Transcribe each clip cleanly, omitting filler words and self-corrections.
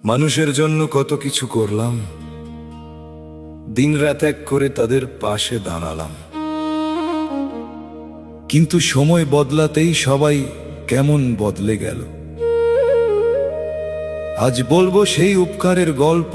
মানুষের জন্য কত কিছু করলাম, দিনরাত এক করে তাদের পাশে দাঁড়ালাম, কিন্তু সময় বদলাতেই সবাই কেমন বদলে গেল। আজ বলবো সেই উপকারের গল্প,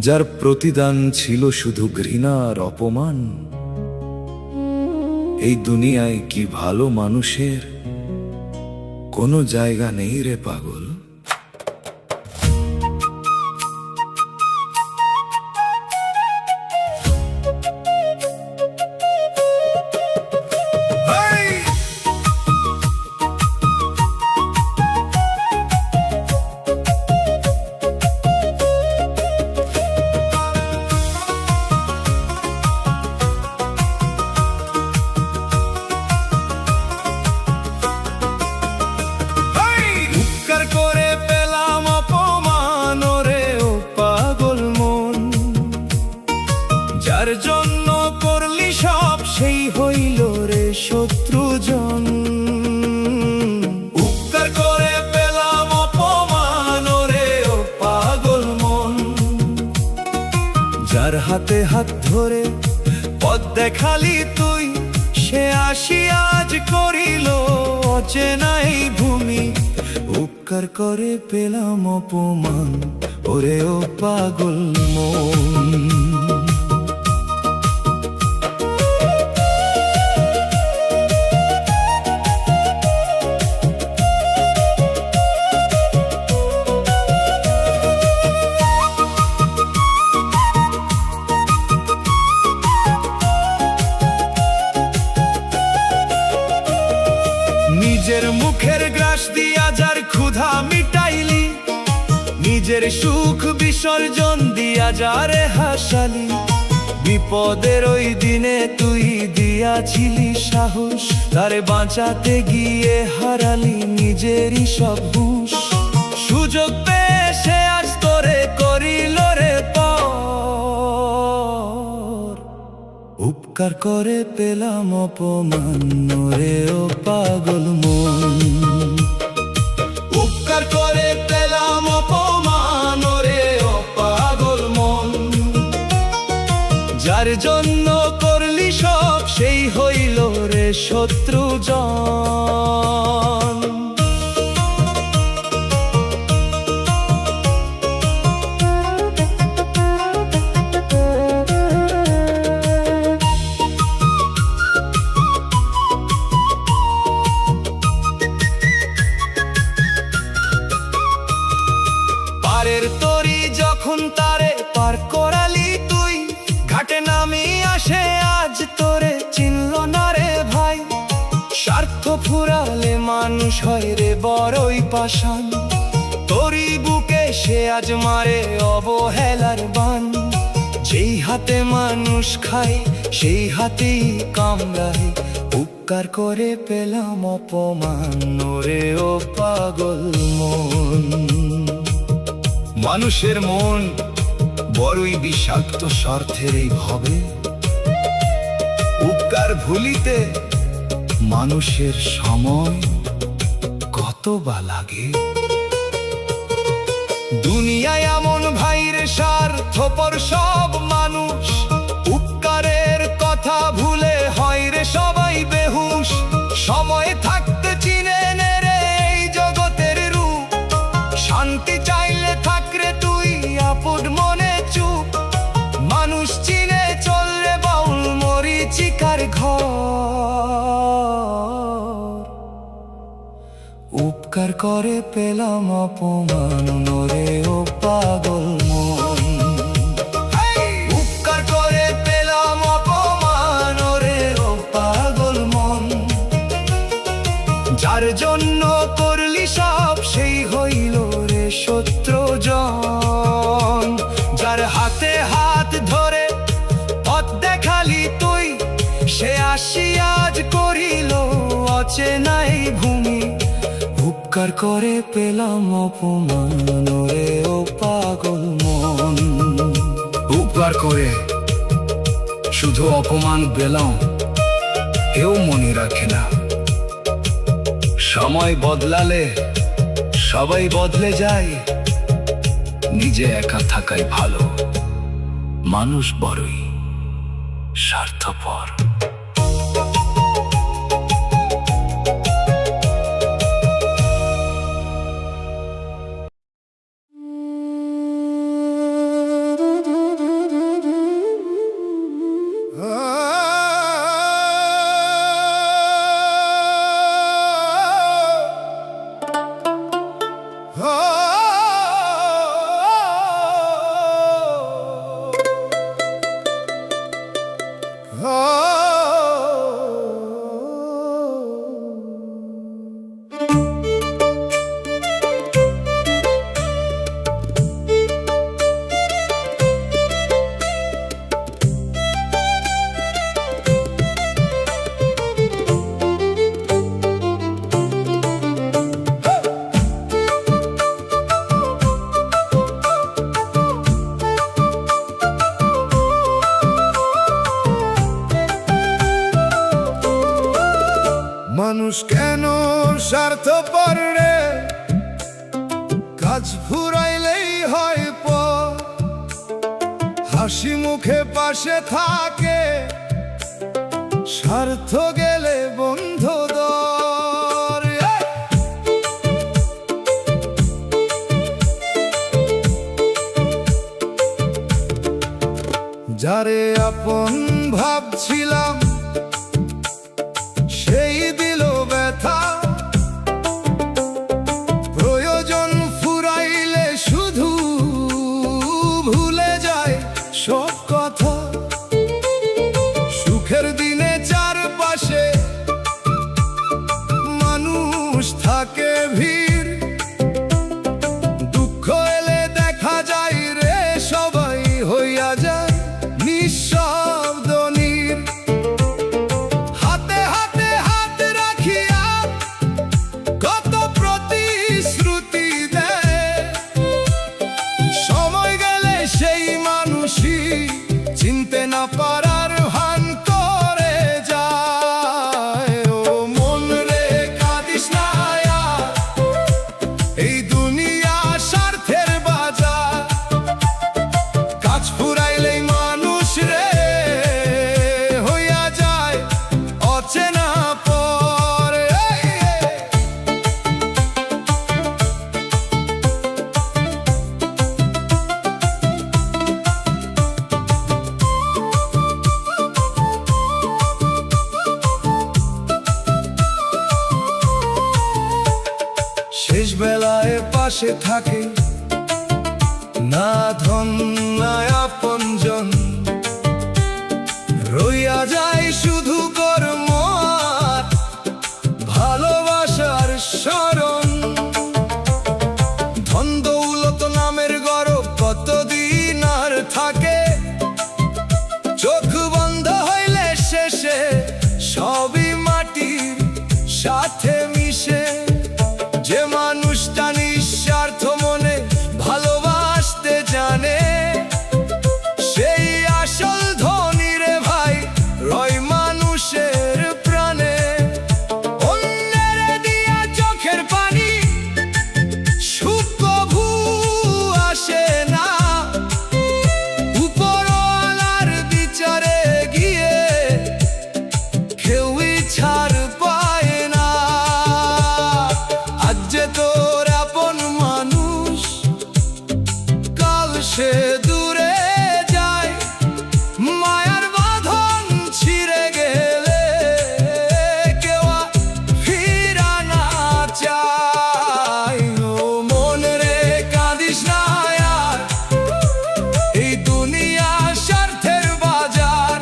যার প্রতিদান ছিল শুধু ঘৃণা আর অপমান। এই দুনিয়ায় কি ভালো মানুষের কোনো জায়গা নেই রে পাগল। করে পেলাম অপমান রে ও পাগল মন, যার জন্য করলি সব সেই হইল রে শত্রুজন। উপকার করে পেলাম অপমান রে ও পাগল মন, যার হাতে হাত ধরে পথ দেখালি তুই, সে আসি আজ করিল অচেনাই ভূমি। উপকার করে পেলাম অপমান ওরে ও পাগল মন। নিজের মুখের গ্রাস দিয়া যার ক্ষুধা মিটাইলি, নিজের সুখ বিসর্জন দিয়া যারে হাসালি। বিপদের ওই দিনে তুই দিয়াছিলি সাহস, তারে বাঁচাতে গিয়ে হারালি নিজেরই সব হুঁশ। সুযোগ পেয়ে সে আজ তোরে করিল রে পর, উপকার করে পেলাম অপমান রে ও পাগল মন। উপকার করে পেলাম অপমান রে ও পাগল মন, যার জন্য করলি সব সেই হইল রে শত্রুজন। পারের তরি যখন তারে পার করালি তুই, ঘাটে নামি আসে আজ তোরে চিনল না রে ভাই। স্বার্থ ফুরালে মানুষ হয় রে বড়ই পাষাণ, তোরি বুকে সে আজ মারে অবহেলার বান। যেই হাতে মানুষ খায় সেই হাতেই কামড়ায়, উপকার করে পেলাম অপমান রে ও পাগল মন। মানুষের মন বড়ই বিষাক্ত স্বার্থের এই ভাবে, উপকার ভুলিতে মানুষের সময় কত বা লাগে। দুনিয়ায় এমন ভাইরে স্বার্থপর সব মানুষ, উপকারের কথা ভুলে হয় রে সবাই বেহুশ। সময় থাকতে চিনে নে রে এই জগতের রূপ, শান্তি চাইলে থাকরে তুই আপদ মনে চুপ। মানুষ চিনে চল রে বাউল মরিচিকার ঘর, উপকার করে পেলাম অপমান রে ও পাগল মন। উপকার করে পেলাম অপমান রে ও পাগল মন, যার জন্য করলি সব সেই হইল রে শত্রুজন। যার হাতে হাত ধরে পথ দেখালি তুই, সে আসি আজ করিল অচেনাই ভূমি। উপকার করে পেলাম অপমান রে ও পাগল মন। উপকার করে শুধু অপমান পেলাম কেউ মনে রাখে না। সময় বদলালে সবাই বদলে যায়, নিজে একা থাকাই ভালো। মানুষ বড়ই স্বার্থপর। মানুষ কেন স্বার্থপর রে? কাজ ফুরাইলেই হয় পর, হাসি মুখে পাশে থাকে, স্বার্থ গেলে বন্ধু দর। যারে আপন ভাবছিলাম সেই দিল ব্যথা, প্রয়োজন ফুরাইলে শুধু ভুলে যায় সব কথা। সুখের দিনে চারপাশে মানুষ থাকে ভিড়, দুঃখ এলে দেখা যায় রে সবাই হইয়া যায় নিঃশব্দ নীর। চিনতে না পারার ভান করে যায়। ও মন রে কাঁদিস না আর, এই দুনিয়া স্বার্থের বাজার। কাজ ফুরাইলেই মানুষ রে হইয়া যায় অচেনা পর। শেষ বেলায় পাশে থাকে না ধন না আপনজন, রইয়া যায় শুধু কর্ম আর ভালোবাসার স্মরণ। ধন দৌলত নামের গরব কতদিন আর থাকে, চোখ বন্ধ হইলে শেষে সবই মাটির সাথে মিশে। যে মানুষটা নিঃস্বার্থ মনে ভালোবাসতে জানে, সেই আসল ধনী রে ভাই, রয় মানুষের প্রাণে। অন্যের দিয়া চোখের পানি সুখ কভু আসে না, উপরওয়ালার বিচারে গিয়ে কেউই ছাড় পায় না। আজ যে তোর আপন মানুষ, কাল সে দূরে যায়, মায়ার বাঁধন ছিঁড়ে গেলে কেউ ফিরা না চায়। ও মন রে কাঁদিস না আর, এই দুনিয়া স্বার্থের বাজার।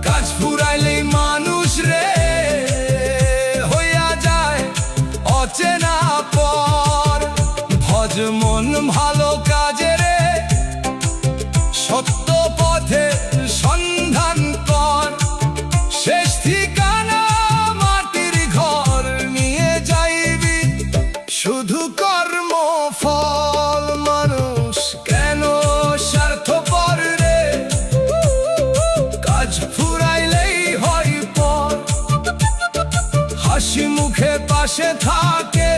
কাজ ফুরাইলেই মানুষ রে হইয়া যায় অচেনা পর। ভজ মন ভালো কাজে রে, সত্য পথে সন্ধান কর। শেষ ঠিকানা মাটির ঘর, নিয়ে যাইবি শুধু কর্ম ফল। মানুষ কেন স্বার্থপর রে? কাজ ফুরাইলেই হয় পর, হাসি মুখে পাশে থাকে,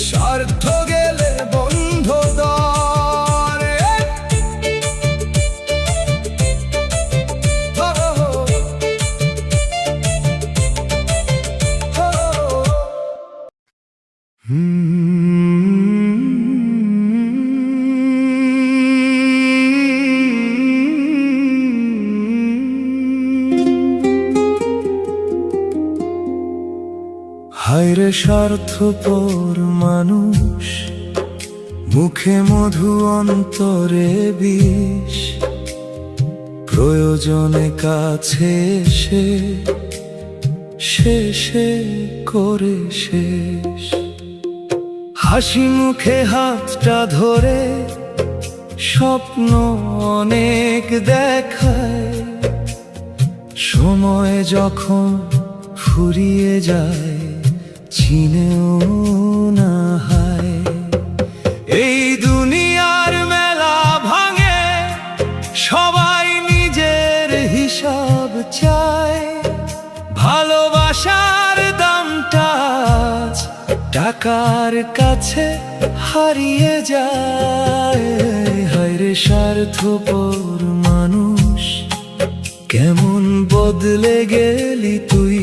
স্বার্থ গেলে হায়রে স্বার্থপর মানুষ, মুখে মধু অন্তরে বিষ, প্রয়োজনে কাছে এসে শেষে করে শেষ। হাসি মুখে হাতটা ধরে স্বপ্ন অনেক দেখায়, সময় যখন ফুরিয়ে যায় চিনেও না হয়। এই দুনিয়ার মেলা ভাঙে, সবাই নিজের হিসাব চায়, ভালোবাসার দামটা আজ টাকার কাছে হারিয়ে যায়। হায়রে স্বার্থপর মানুষ, কেমন বদলে গেলি তুই,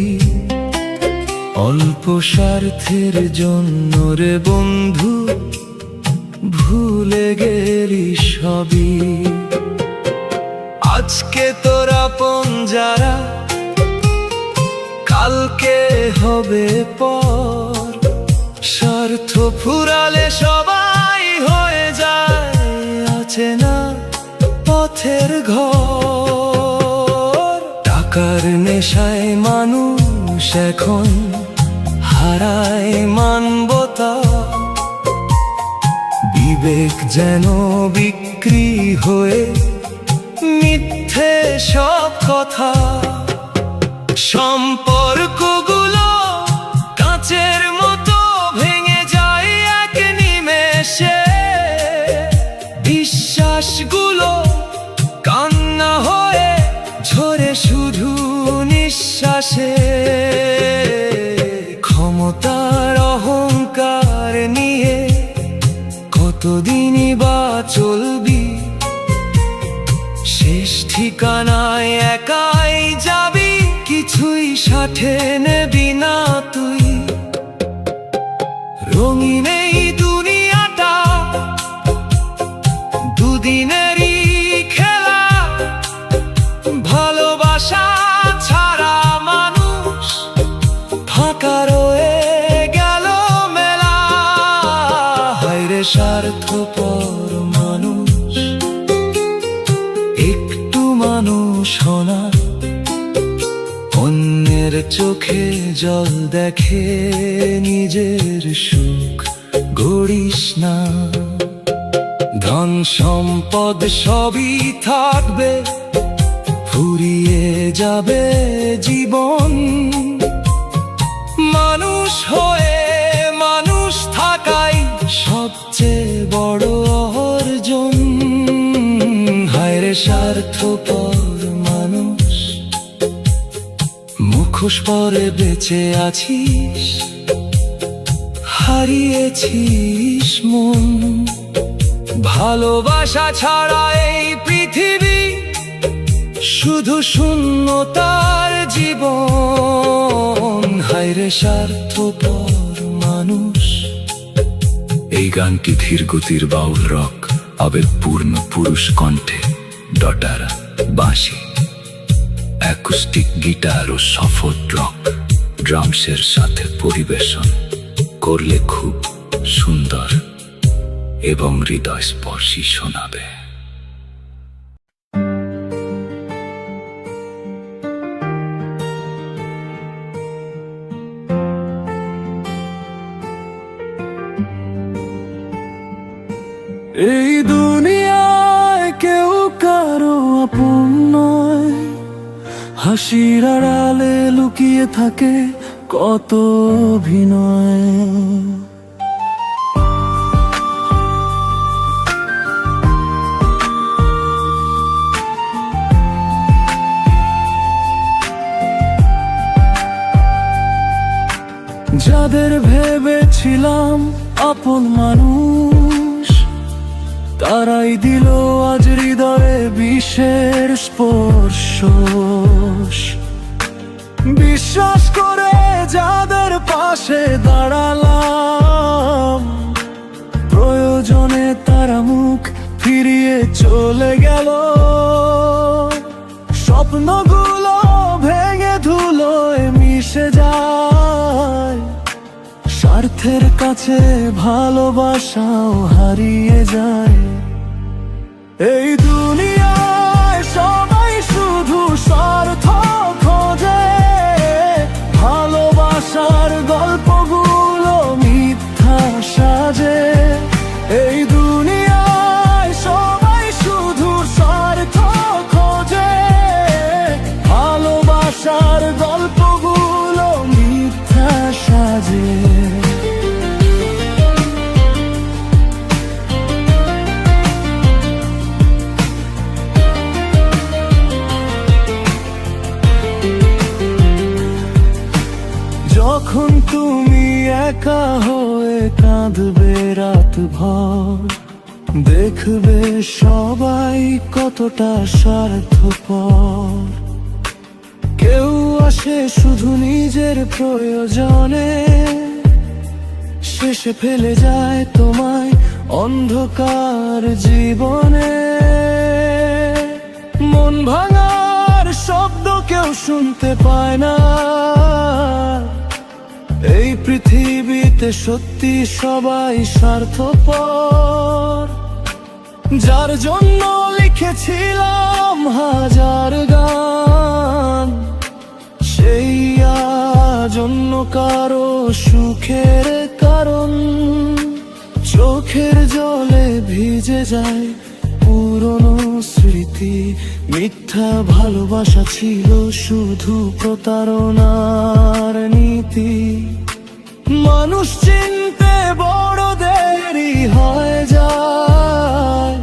অল্প স্বার্থের জন্য রে বন্ধু ভুলে গেলি সবই। আজকে তোরা আপন যারা, কালকে হবে পর, স্বার্থ ফুরালে সবাই হয়ে যায় আছে না পথের ঘর। টাকার নেশায় মানুষ এখন হারায় মানবতা, বিবেক যেন বিক্রি হয়ে মিথ্যে সব কথা। সম্পর্কগুলো কাঁচের মতো ভেঙে যায় এক নিমেষে, বিশ্বাসগুলো কান্না হয়ে ঝরে শুধু নিঃশ্বাসে। ক্ষমতার অহংকার নিয়ে কতদিনই বা চলবি, শেষ ঠিকানায় একাই যাবি, কিছুই সাথে নেবি না তুই। রঙিন এই দুনিয়াটা দুদিনেরই খেলা, ভালোবাসা ছাড়া মানুষ ফাঁকা রয়ে গেল মেলা। হায়রে স্বার্থপর মানুষ, একটু মানুষ হনা, অন্যের চোখে জল দেখে নিজের সুখ গড়িস না। ধন সম্পদ সবই থাকবে, ফুরিয়ে যাবে জীবন, মানুষ হয়ে মানুষ থাকাই সবচেয়ে বড় অর্জন। হায়রে স্বার্থপর মানুষ, মুখোশ পরে বেঁচে আছিস, হারিয়েছিস মন। ভালোবাসা ছাড়া এই পৃথিবী শুধু শূন্যতার জীবন। হায়রে স্বার্থপর মানুষ। এই গানটি ধীর গতির বাউল রক, আবেগপূর্ণ পুরুষ কণ্ঠে, ডটারা বাঁশি, অ্যাকুস্টিক গিটার ও সফট রক ড্রামসের সাথে পরিবেশন করলে খুব সুন্দর এবং হৃদয়স্পর্শী শোনাবে। এই দুনিয়ায় কেউ কারো আপন নয়, হাসির আড়ালে লুকিয়ে থাকে কত অভিনয়। যাদের ভেবেছিলাম আপন মানুষ, তারাই দিল আজ হৃদয়ে বিষের স্পর্শ। বিশ্বাস করে যাদের পাশে দাঁড়ালাম, স্বপ্নগুলো ভেঙে ধুলোয় মিশে যায়, স্বার্থের কাছে ভালোবাসাও হারিয়ে যায়। এই দুনিয়ায় সবাই শুধু স্বার্থ খোঁজে, ভালোবাসার গল্পগুলো মিথ্যা সাজে। এই দুনিয়ায় সবাই শুধু স্বার্থ খোঁজে, ভালোবাসার গল্পগুলো মিথ্যা সাজে। যখন তুমি একা হয়ে কাঁদবে রাত ভর, দেখবে সবাই কতটা স্বার্থপর। কেউ আসে শুধু নিজের প্রয়োজনে, শেষে ফেলে যায় তোমায় অন্ধকার জীবনে। মন ভাঙার শব্দ কেউ শুনতে পায় না, এই পৃথিবীতে সত্যি সবাই স্বার্থপর। যার জন্য লিখেছিলাম হাজার গান, সেই আজ অন্য কারো সুখের কারণ। চোখের জলে ভিজে যায় পুরনো স্মৃতি, মিথ্যা ভালোবাসা ছিল শুধু প্রতারণার নীতি। মানুষ চিনতে বড় দেরি হয়ে যায়,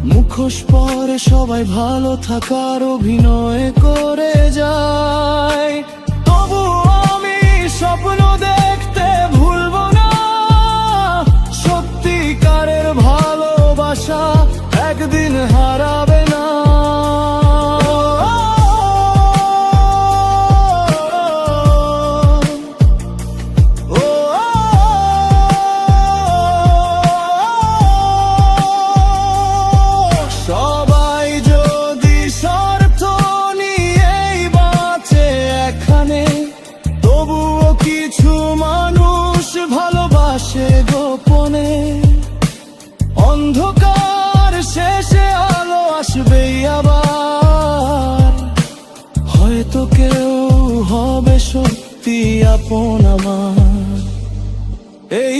মুখোশ পরে সবাই ভালো থাকার অভিনয় করে যায়। তবু আমি স্বপ্ন দেখতে ভুলবো না, সত্যিকারের ভালোবাসা একদিন হারাবে না। সবাই যদি স্বার্থ নিয়েই বাঁচে এখানে, তবুও কিছু মানুষ ভালোবাসে গোপনে। অন্ধকার শেষে আলো আসবেই আবার, হয়তো কেউ হবে সত্যি আপন আমার। এই